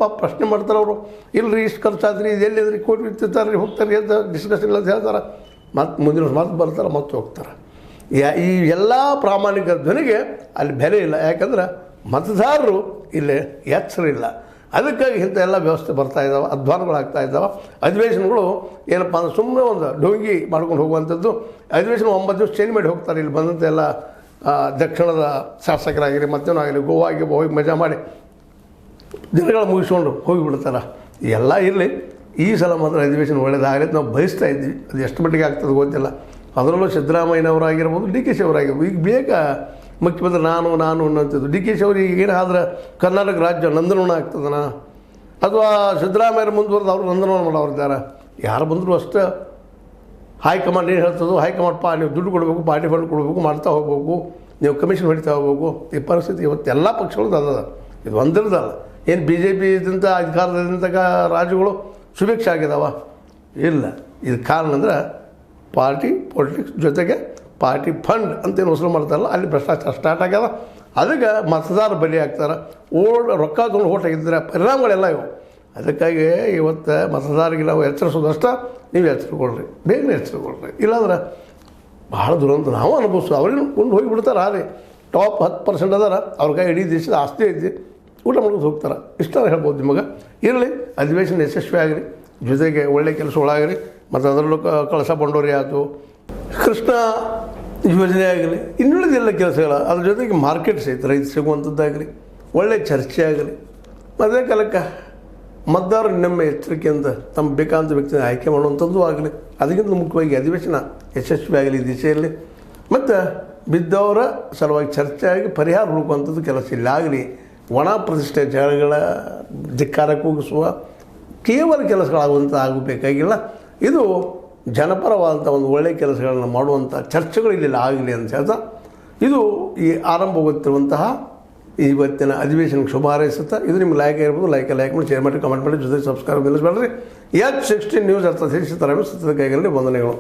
ಪಾಪ ಪ್ರಶ್ನೆ ಮಾಡ್ತಾರೆ ಅವರು. ಇಲ್ಲರಿ ಇಷ್ಟು ಖರ್ಚಾದ್ರಿ, ಇದು ಎಲ್ಲಿದ್ರಿ, ಕೋಟಿ ಇರ್ತಿರ್ತಾರೆ, ಹೋಗ್ತಾರೆ ಅಂತ ಡಿಸ್ಕಷನ್ ಇಲ್ಲ ಅಂತ ಹೇಳ್ತಾರೆ. ಮತ್ತು ಮುಂದಿನ ವರ್ಷ ಮತ್ತೆ ಬರ್ತಾರೆ, ಮತ್ತೆ ಹೋಗ್ತಾರೆ. ಈ ಎಲ್ಲ ಪ್ರಾಮಾಣಿಕ ಧ್ವನಿಗೆ ಅಲ್ಲಿ ಬೆಲೆ ಇಲ್ಲ. ಯಾಕಂದ್ರೆ ಮತದಾರರು ಇಲ್ಲಿ ಎಚ್ಚರಿಲ್ಲ. ಅದಕ್ಕಾಗಿ ಇಂಥ ಎಲ್ಲ ವ್ಯವಸ್ಥೆ ಬರ್ತಾಯಿದ್ದಾವೆ, ಅಧ್ವಾನಗಳಾಗ್ತಾ ಇದ್ದಾವೆ. ಅಧಿವೇಶನಗಳು ಏನಪ್ಪ ಅಂದ್ರೆ ಸುಮ್ಮನೆ ಒಂದು ಡೊಂಗಿ ಮಾಡ್ಕೊಂಡು ಹೋಗುವಂಥದ್ದು. ಅಧಿವೇಶನ 9 ದಿವಸ ಚೇಂಜ್ ಮಾಡಿ ಹೋಗ್ತಾರೆ. ಇಲ್ಲಿ ಬಂದಂಥ ಎಲ್ಲ ದಕ್ಷಿಣದ ಶಾಸಕರಾಗಿರಿ ಮತ್ತೇನೋ ಆಗಲಿ ಗೋವಾಗೆ ಹೋಗಿ ಮಜಾ ಮಾಡಿ ದಿನಗಳು ಮುಗಿಸ್ಕೊಂಡು ಹೋಗಿಬಿಡ್ತಾರೆ. ಎಲ್ಲ ಇರಲಿ, ಈ ಸಲ ಮಾತ್ರ ಅಧಿವೇಶನ ಒಳ್ಳೆಯದಾಗಲಿ ನಾವು ಬಯಸ್ತಾ ಇದ್ವಿ. ಅದು ಎಷ್ಟು ಮಟ್ಟಿಗೆ ಆಗ್ತದೆ ಗೊತ್ತಿಲ್ಲ. ಅದರಲ್ಲೂ ಸಿದ್ದರಾಮಯ್ಯನವರಾಗಿರ್ಬೋದು, ಡಿ ಕೆ ಶಿ ಅವರಾಗಿರ್ಬೋದು. ಈಗ ಬೇಗ ಮುಖ್ಯಮಂತ್ರಿ ನಾನು ಅನ್ನೋಂಥದ್ದು. ಡಿ ಕೆ ಶಿ ಅವ್ರಿಗೆ ಏನಾದ್ರೆ ಕರ್ನಾಟಕ ರಾಜ್ಯ ನಂದನವನ ಆಗ್ತದನ, ಅಥವಾ ಸಿದ್ದರಾಮಯ್ಯರು ಮುಂದುವರೆದು ಅವರು ನಂದನವನ ಮಾಡೋರಿದ್ದಾರೆ. ಯಾರು ಬಂದರೂ ಅಷ್ಟೇ ಹೈಕಮಾಂಡ್ ಏನು ಹೇಳ್ತದೋ, ಹೈಕಮಾಂಡ್ ನೀವು ದುಡ್ಡು ಕೊಡಬೇಕು, ಪಾರ್ಟಿ ಫಂಡ್ ಕೊಡಬೇಕು, ಮಾಡ್ತಾ ಹೋಗ್ಬೇಕು, ನೀವು ಕಮಿಷನ್ ಹೊಡಿತಾ ಹೋಗ್ಬೇಕು. ಈ ಪರಿಸ್ಥಿತಿ ಇವತ್ತು ಎಲ್ಲ ಪಕ್ಷಗಳದ್ದು ಅದ. ಇದು ಒಂದಿರದಲ್ಲ. ಏನು ಬಿ ಜೆ ಪಿ ಇದ್ದಂಥ ಅಧಿಕಾರದಿಂದ ರಾಜ್ಯಗಳು ಸುಭಿಕ್ಷ ಆಗಿದಾವ? ಇಲ್ಲ. ಇದು ಕಾರಣ ಅಂದ್ರೆ ಪಾರ್ಟಿ ಪೊಲಿಟಿಕ್ಸ್ ಜೊತೆಗೆ ಪಾರ್ಟಿ ಫಂಡ್ ಅಂತೇನು ವಸೂಲು ಮಾಡ್ತಾರಲ್ಲ, ಅಲ್ಲಿ ಭ್ರಷ್ಟಾಚಾರ ಸ್ಟಾರ್ಟ್ ಆಗ್ಯದ. ಅದಕ್ಕೆ ಮತದಾರ ಬಲಿ ಆಗ್ತಾರೆ. ರೊಕ್ಕ ತೊಗೊಂಡು ಓಟ್ ಆಗಿದ್ದರೆ ಪರಿಣಾಮಗಳೆಲ್ಲ ಇವು. ಅದಕ್ಕಾಗಿ ಇವತ್ತು ಮತದಾರರಿಗೆ ನಾವು ಎಚ್ಚರಿಸೋದಷ್ಟ, ನೀವು ಎಚ್ಚರಿಕೊಳ್ರಿ, ಬೇಗನೆ ಎಚ್ಚರಿಕೊಳ್ರಿ. ಇಲ್ಲಾಂದ್ರೆ ಭಾಳ ದುರಂತ ನಾವು ಅನುಭವಿಸೋದು. ಅವ್ರೇನು ಕೊಂಡು ಹೋಗಿಬಿಡ್ತಾರೆ. ಆದರೆ ಟಾಪ್ 10% ಅದಾರ, ಅವ್ರ ಕೈ ಇಡೀ ದೇಶದ ಆಸ್ತಿ ಐತಿ, ಊಟ ಮಾಡ್ಕೊಂಡು ಹೋಗ್ತಾರೆ. ಇಷ್ಟ ಹೇಳ್ಬೋದು ನಿಮಗೆ. ಇರಲಿ, ಅಧಿವೇಶನ ಯಶಸ್ವಿ ಆಗಿರಿ, ಜೊತೆಗೆ ಒಳ್ಳೆ ಕೆಲಸಗಳಾಗಿರಿ. ಮತ್ತು ಅದರಲ್ಲೂ ಕಳಸ ಬಂಡೋರಿ ಆಯಿತು, ಕೃಷ್ಣ ಯೋಜನೆ ಆಗಲಿ, ಇನ್ನುಳಿದೆಲ್ಲ ಕೆಲಸಗಳ ಅದ್ರ ಜೊತೆಗೆ ಮಾರ್ಕೆಟ್ಸ್ ಐತೆ, ರೈತ ಸಿಗುವಂಥದ್ದಾಗಲಿ, ಒಳ್ಳೆ ಚರ್ಚೆ ಆಗಲಿ. ಅದೇ ಕಾಲಕ್ಕೆ ಮತದಾರರು ನಮ್ಮ ಎಚ್ಚರಿಕೆಯಿಂದ ತಮ್ಮ ಬೇಕಾದಂಥ ವ್ಯಕ್ತಿನ ಆಯ್ಕೆ ಮಾಡುವಂಥದ್ದು ಆಗಲಿ. ಅದಕ್ಕಿಂತ ಮುಖ್ಯವಾಗಿ ಅಧಿವೇಶನ ಯಶಸ್ವಿ ಆಗಲಿ ಈ ದಿಶೆಯಲ್ಲಿ. ಮತ್ತು ಬಿದ್ದವರ ಸಲುವಾಗಿ ಚರ್ಚೆ ಆಗಿ ಪರಿಹಾರ ಹುಡುಕುವಂಥದ್ದು ಕೆಲಸ ಇಲ್ಲ ಆಗಲಿ. ಒಣ ಪ್ರತಿಷ್ಠೆ ಜಗಳಗಳ ಧಿಕ್ಕಾರ ಕೂಗಿಸುವ ಕೇವಲ ಕೆಲಸಗಳಾಗುವಂಥ ಆಗಬೇಕಾಗಿಲ್ಲ. ಇದು ಜನಪರವಾದಂಥ ಒಂದು ಒಳ್ಳೆಯ ಕೆಲಸಗಳನ್ನು ಮಾಡುವಂಥ ಚರ್ಚೆಗಳು ಇಲ್ಲಿ ಆಗಲಿ ಅಂತ ಹೇಳ್ತಾ, ಇದು ಈ ಆರಂಭವಾಗುತ್ತಿರುವಂತಹ ಇವತ್ತಿನ ಅಧಿವೇಶನಕ್ಕೆ ಶುಭ ಹಾರೈಸುತ್ತಾ, ಇದು ನಿಮ್ಗೆ ಲೈಕ್ ಆಗಿರ್ಬೋದು. ಲೈಕ್ ಮಾಡಿ, ಶೇರ್ ಮಾಡಿ, ಕಮೆಂಟ್ ಮಾಡಿ, ಜೊತೆಗೆ ಸಬ್ಸ್ಕ್ರೈಬ್ ನಿಲ್ಲಿಸಬೇಡ್ರಿ. H16 ನ್ಯೂಸ್ ಅರ್ಥ ಸಹಿಸಿದ್ದಾರೆ ಸತ್ಯದ ಕೈಗಳಲ್ಲಿ ವಂದನೆಗಳು.